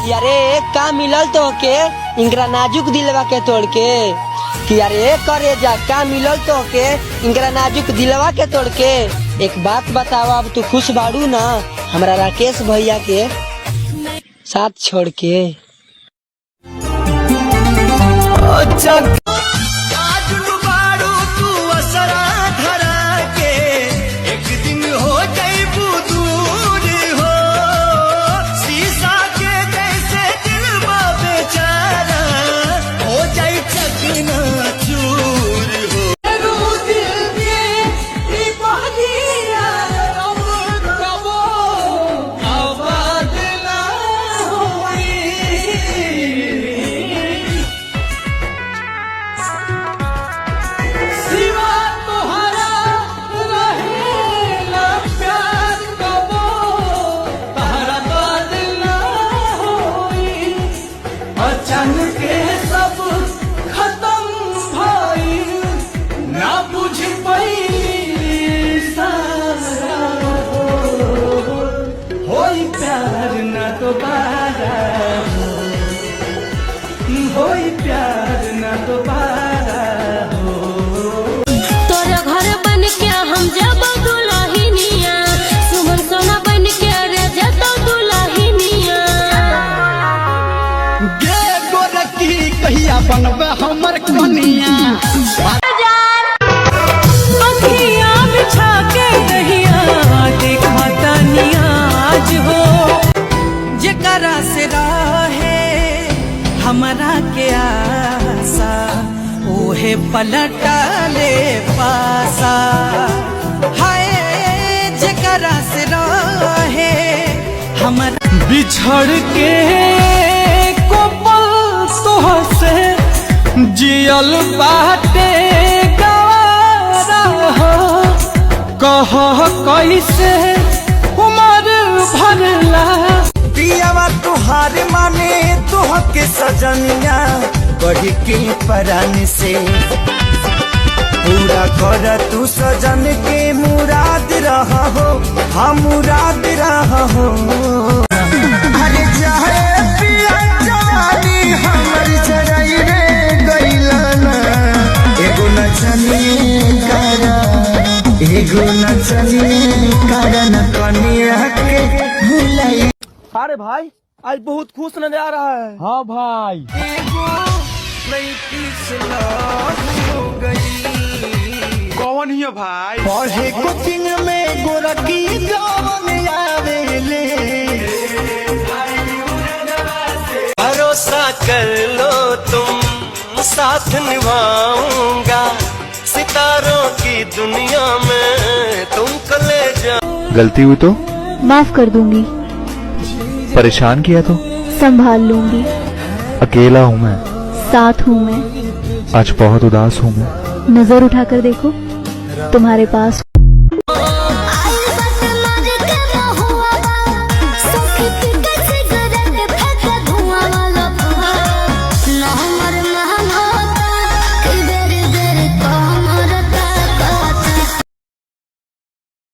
यारे का मिलल तो के इंगरा नाजुक दिलवा के तोड़ के कि यारे करे जा का मिलल तो के इंगरा नाजुक दिलवा के तोड़ के। एक बात बतावा, अब तू खुश बाड़ू ना हमरा राकेश भैया के साथ छोड़ के। के सब खत्म भाई ना बुझ पाई सारा होई प्यार ना दोबारा होई प्यार ना दोबारा तोरा घर बन के हम जब दुल्हनिया सुमन सोना बन के रे जतो दुल्हनिया कहिया बनबे हमर कनिया अखियां बिछा के रहिया देखा तनिया आज हो जेकरा से रहे हमरा के आशा ओहे पलटा ले पासा। हाय जेकरा से रहे हमरा बिछड़ के से जियल बाटे गवारा हो कह कैसे उमर भरला दियावा तुहार माने तुह के सजनिया बढ़ी के परान से पूरा कर तू सजन के मुराद रहा हो हम मुराद रहा हो। अरे चाहे पिया जवानी हमर जराई रे गइलाना एगो नचनी कारण कनिया के भुलाई। अरे भाई आज बहुत खुश नजर आ रहा है। हाँ भाई एगो लड़की से लव हो गई। कौन ही भाई? पढ़े कोचिंग में गोरकी जवन आवेले भरोसा कर लो तुम साथ निभाऊंगा सितारों की दुनिया में तुमको ले जाऊं। गलती हुई तो माफ कर दूंगी, परेशान किया तो संभाल लूंगी। अकेला हूँ मैं, साथ हूँ मैं। आज बहुत उदास हूँ मैं। नजर उठाकर देखो, तुम्हारे पास